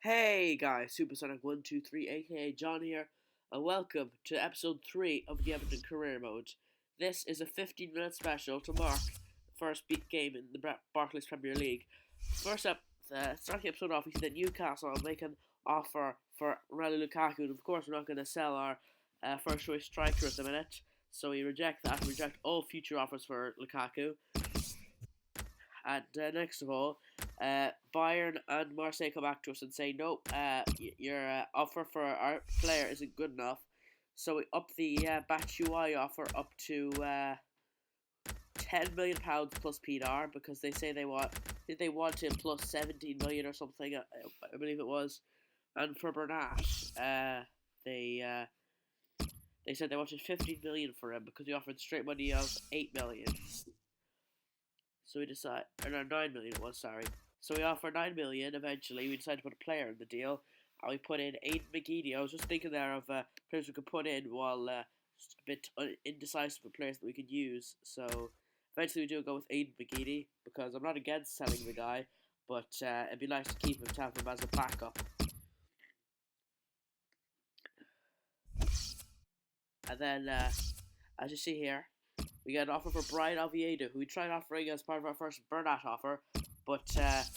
Hey guys, Supersonic123 aka John here, and welcome to episode 3 of the Everton Career Mode. This is a 15-minute special to mark the first big game in the Barclays Premier League. First up, starting the episode off, we see that Newcastle make an offer for Romelu Lukaku, and of course we're not going to sell our first choice striker at the minute, so we reject that. We reject all future offers for Lukaku. And next of all, Bayern and Marseille come back to us and say, no, your offer for our player isn't good enough. So we up the Batshuayi offer up to £10 million plus PDR because they say they want him plus 17 million or something. I believe it was. And for Bernat, they said they wanted 15 million for him because he offered straight money of 8 million. So we decide, or no, 9 million it was, sorry. So we offer 9 million eventually. We decided to put a player in the deal, and we put in Aiden McGeady. I was just thinking there of players we could put in while just a bit indecisive of players that we could use. So eventually we do go with Aiden McGeady because I'm not against selling the guy, but it'd be nice to keep him to have him as a backup. And then, as you see here, we got an offer for Brian Oviedo, who we tried offering as part of our first Bernat offer, but Bayern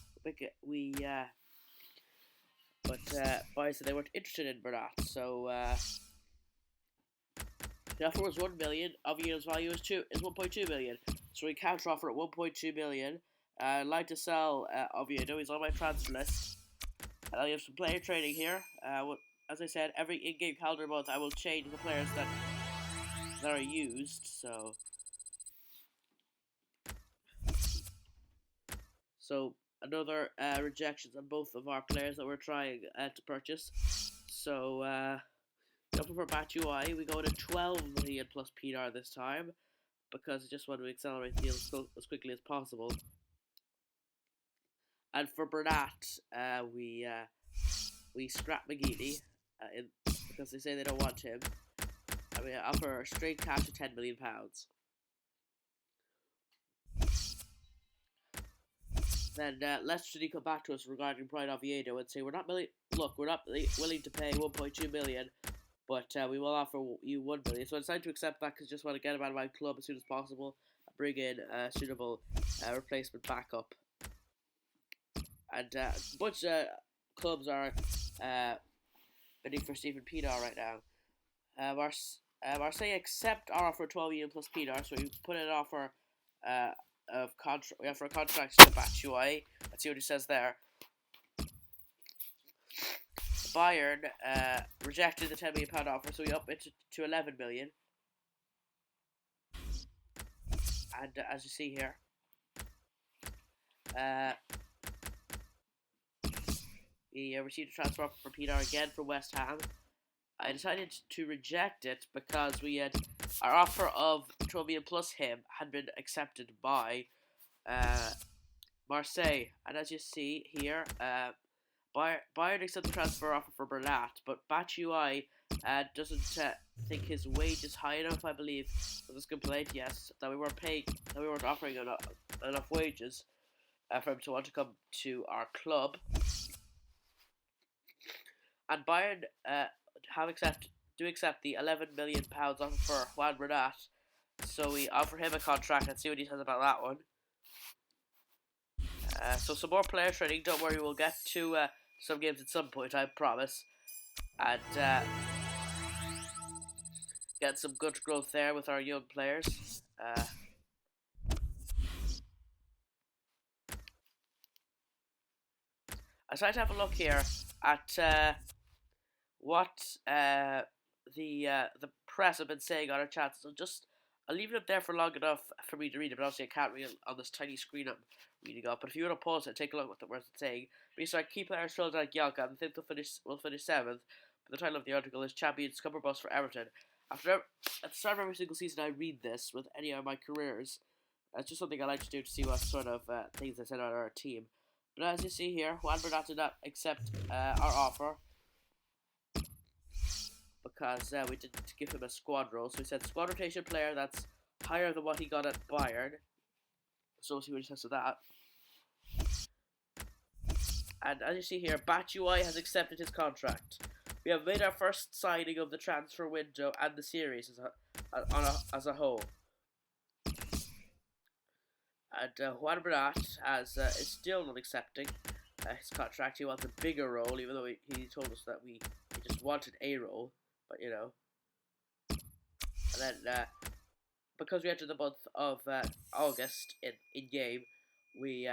said they weren't interested in Bernat. So the offer was 1 million. Oviedo's value is 1.2 million. So we counter offer at 1.2 million. I'd like to sell Oviedo. He's on my transfer list. And I have some player trading here. As I said, every in-game calendar month I will change the players that are used. So another rejections on both of our players that we're trying to purchase. So looking for Batshuayi, we go to 12 million plus PDR this time because I just want to accelerate the deal as quickly as possible. And for Bernat, we scrap McGeady because they say they don't want him. And we offer straight cash of £10 million. Then Leicester come back to us regarding Brian Oviedo and say we're not willing to pay 1.2 million, but we will offer you 1 million. So I decided to accept that because I just want to get him out of my club as soon as possible and bring in a suitable replacement backup. And a bunch of clubs are bidding for Stephen Pienaar right now. Marseille accept our offer of 12 million plus Pienaar, so we put in an offer we offer a contract to Batshuayi. Let's see what he says there. Bayern rejected the £10 million offer, so we up it to 11 million. And as you see here, we received a transfer offer for Pienaar again from West Ham. I decided to reject it because we had our offer of 12 million plus him had been accepted by Marseille, and as you see here, Bayern accepted the transfer offer for Bernat, but Batshuayi doesn't think his wage is high enough. I believe with this complaint, yes, that we weren't offering enough wages for him to want to come to our club, and Bayern accept the £11 million offer for Juan Bernat, so we offer him a contract and see what he says about that one. So some more player trading. Don't worry, we'll get to some games at some point, I promise. And get some good growth there with our young players. I tried to have a look here at what the press have been saying on our chats. So I'll leave it up there for long enough for me to read it, but obviously I can't read it on this tiny screen I'm reading up. But if you want to pause it, take a look at what it's saying. But so our key players still like Yalka, and I think we'll finish 7th. But the title of the article is Champions Scupper Bus for Everton. At the start of every single season I read this with any of my careers. It's just something I like to do to see what sort of things they said about our team. But as you see here, Juan Bernat did not accept our offer because we didn't give him a squad role. So we said squad rotation player that's higher than what he got at Bayern. So we'll see what he says to that. And as you see here, Batshuayi has accepted his contract. We have made our first signing of the transfer window and the series as a whole. And Juan Bernat is still not accepting his contract. He wants a bigger role, even though he told us that he just wanted a role. But, you know. And then, because we entered the month of August in game, we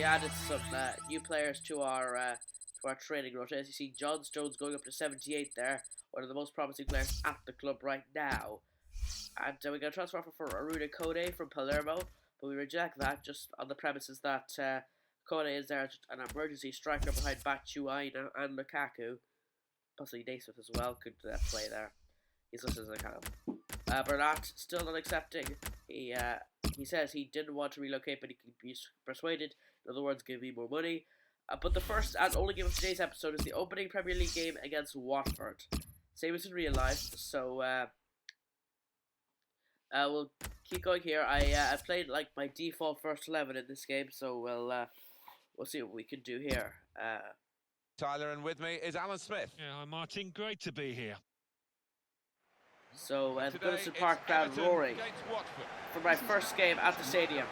added some new players to our training rota. As you see, John Stones going up to 78 there, one of the most promising players at the club right now. And we got a transfer offer for Aruna Kone from Palermo, but we reject that just on the premises that Kone is there as an emergency striker behind Batshuayi and Lukaku. Possibly Naismith as well could play there. He's listed as an account. Bernat still not accepting. He says he didn't want to relocate, but he could be persuaded. In other words, give me more money. But the first and only game of today's episode is the opening Premier League game against Watford. Same as in real life, so we'll keep going here. I played like my default first 11 in this game, so we'll see what we can do here. Tyler, and with me is Alan Smith. Yeah, hi Martin, great to be here. So the Goodison Park crowd roaring for my first game at the stadium.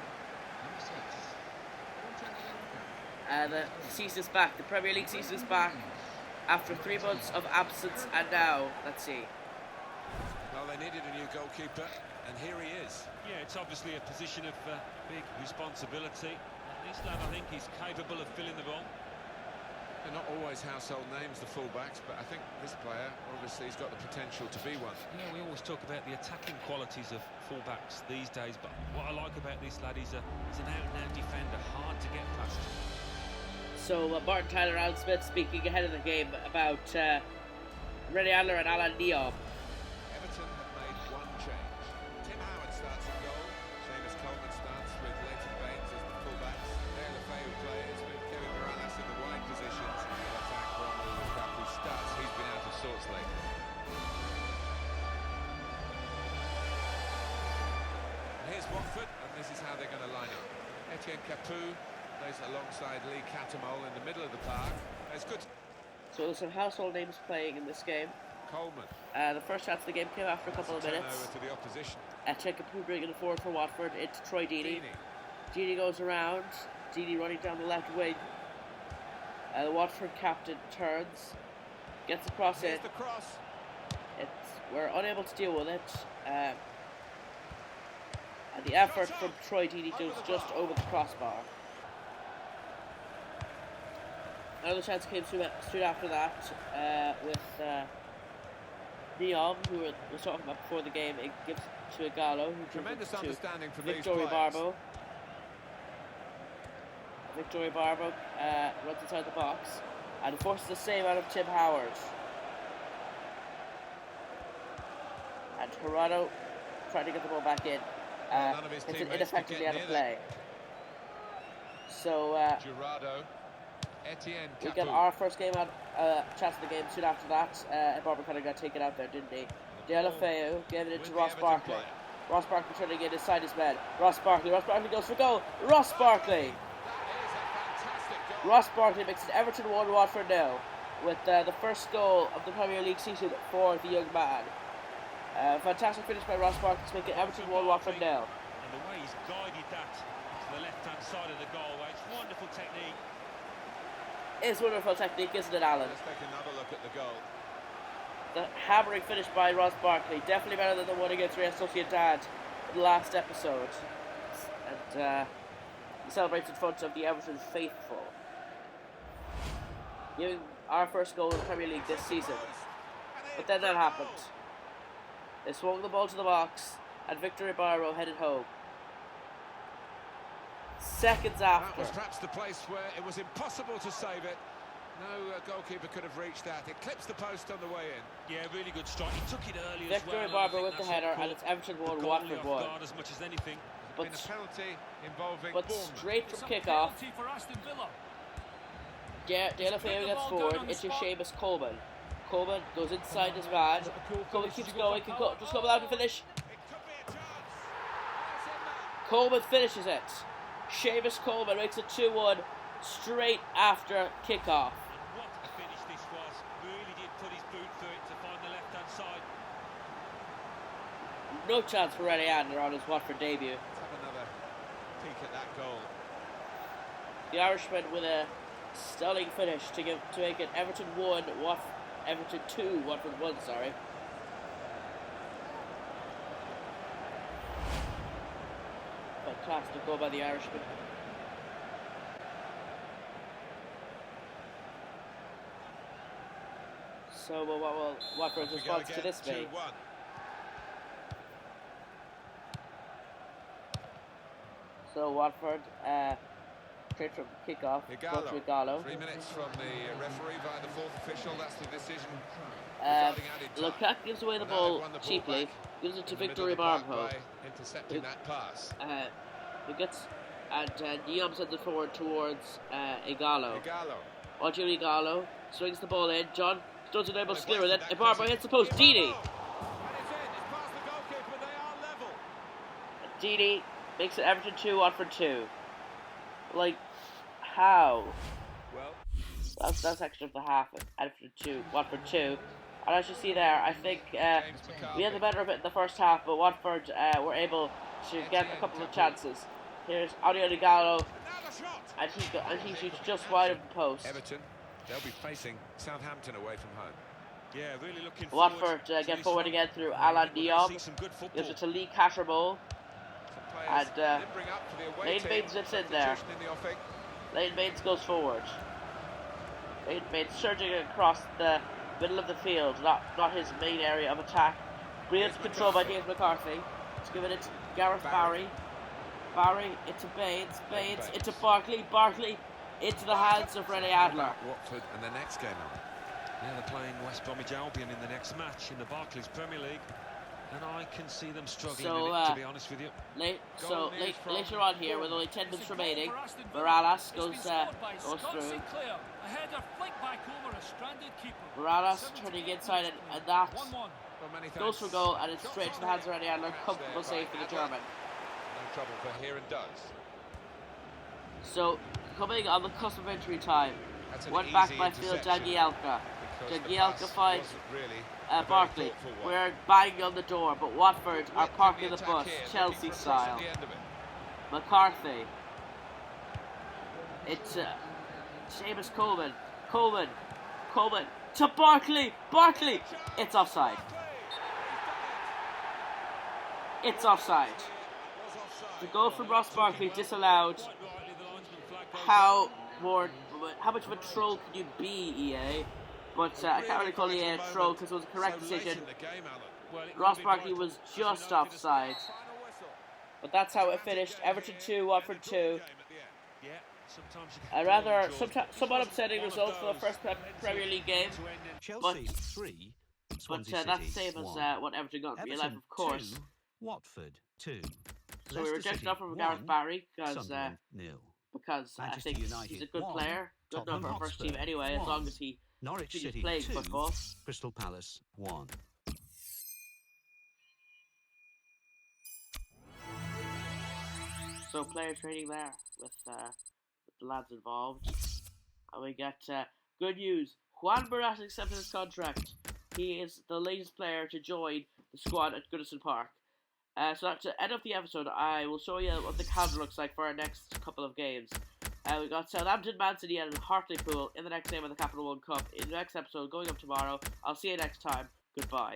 The season is back. The Premier League season is back after 3 months of absence, and now let's see. Well, they needed a new goalkeeper, and here he is. Yeah, it's obviously a position of big responsibility. This lad, I think, he's capable of filling the role. They're not always household names, the fullbacks, but I think this player, obviously, has got the potential to be one. Yeah, we always talk about the attacking qualities of fullbacks these days, but what I like about this lad, he's an out-and-out defender, hard to get past. So Martin Tyler, Alan Smith speaking ahead of the game about Rene Adler and Alan Neom. Everton have made one change. Tim Howard starts at goal, Seamus Coleman starts with Leighton Baines as the fullbacks. Dale Lefeu plays with Kevin Morales in the wide positions. In attack, Romelu Lukaku starts. He's been out of sorts lately. And here's Watford, and this is how they're going to line up. Etienne Capoue plays alongside Lee Catamol in the middle of the park. It's good. So there's some household names playing in this game. Coleman. The first chance of the game came after a couple of minutes. Over to the opposition. Etienne Capoue bringing it forward for Watford into Troy Deeney. Deeney goes around. Deeney running down the left wing. The Watford captain turns, gets the cross in. The cross. We're unable to deal with it. And the effort from Troy Deeney goes just over the crossbar. Another chance came straight after that with Neom, who was talking about before the game. It gives to Igalo, who tremendous understanding from Victory Barbo. Victory Barbo runs inside the box and forces the save out of Tim Howard. And Gerardo trying to get the ball back in. It's ineffectively out of play. So Gerardo. Etienne we got our first game out, chance of the game soon after that. And Barber kind of got taken out there, didn't he? De La Feu gave it into Ross Barkley. Ross Barkley trying to get inside his man. Ross Barkley goes for goal. Ross Barkley makes it Everton 1, Watford 0, with the first goal of the Premier League season for the young man. Fantastic finish by Ross Barkley to make it Everton 1, Watford 0. And the way he's guided that to the left-hand side of the goal, it's wonderful technique. It's wonderful technique, isn't it, Alan? Let's take another look at the goal. The hammering finish by Ross Barkley, definitely better than the one against Real Sociedad in the last episode. And he celebrates in front of the Everton faithful, giving our first goal in the Premier League this season. But then that happened. They swung the ball to the box, and Victor Ibarro headed home. Seconds after. That was perhaps the place where it was impossible to save it. No goalkeeper could have reached that. It clips the post on the way in. Yeah, really good strike. He took it early Victor as well. Ibarro with the header, and it's Everton 1, Watford 1. As much as anything. But a penalty involving straight from kickoff, De La Feu gets forward into Seamus Coleman. Coleman goes inside his man. Coleman keeps going, just go without a finish. Coleman finishes it. Seamus Coleman makes it 2-1 straight after kickoff. And what a finish this was. Really did put his boot through it to find the left-hand side. No chance for Rennie Adler on his Watford debut. Let's have another peek at that goal. The Irishman with a stunning finish to make it Everton 1, Everton 2, Watford 1, sorry. Fantastic goal by the Irishman. So what will Watford's response to this be? 2-1. So Watford, straight from kickoff, go to Igalo. 3 minutes from the referee via the fourth official. That's the decision. Regarding added time. Lukaku gives away the Now ball they've won the ball cheaply, back gives it to in the Victor middle of the Ibarbo. park by intercepting that pass. Niam sends it forward towards Igalo. Igalo. Roger Igalo swings the ball in. John stood enable Skiller, then Ibarbo hits the post. Dini. And it's in. It's past the goalkeeper. They are level. Dini makes it Everton 2, Watford 2. Like, how? Well, That's actually of the half. Everton 2, Watford 2. And as you see there, I think we had the better of it in the first half, but Watford were able to get a couple of chances. Here's Audio Gallo, and he shoots just wide of the post. Everton, they'll be facing Southampton away from home. Yeah, really looking Watford get forward again through Alan Diop. Gives it to Lee Cattermole. And Lane Baines zips in there. Lane Baines goes forward. Lane Baines surging across the middle of the field, not his main area of attack. Brilliant control by James McCarthy. He's given it to Gareth Barry. Barry into Baines. Baines into Barkley. Barkley into the hands of Rennie Adler. Watford and the next game on. Yeah, they're playing West Bromwich Albion in the next match in the Barclays Premier League. And I can see them struggling in it, to be honest with you. Later on here, with only 10 minutes remaining, Morales goes through. Morales turning inside, and that goes for goal, and it's straight to the hands of Rennie Adler. Comfortable save for the German. No trouble for here and does. So, coming on the cusp of injury time, went back by field Jagielka. Jagielka finds Barkley. We're banging on the door, but Watford are parking the bus, Chelsea style. McCarthy. It's Seamus Coleman. Coleman to Barkley. Barkley. It's offside. It's offside. The goal from Ross Barkley disallowed. How much of a troll can you be, EA? But I can't really call EA a troll because it was a correct decision. Ross Barkley was just offside. But that's how it finished. Everton 2, Watford 2. A rather somewhat upsetting result for the first Premier League game. But that's the same as what Everton got in real life, of course. Watford 2. So we rejected off from Gareth Barry because I think he's a good player. Good enough for our first team anyway, as long as he continues playing football. Crystal Palace 1. So player training there with the lads involved. And we get good news. Juan Barras accepted his contract. He is the latest player to join the squad at Goodison Park. So at the end of the episode, I will show you what the calendar looks like for our next couple of games. We got Southampton, Man City and Hartlepool in the next game of the Capital One Cup. In the next episode, going up tomorrow. I'll see you next time. Goodbye.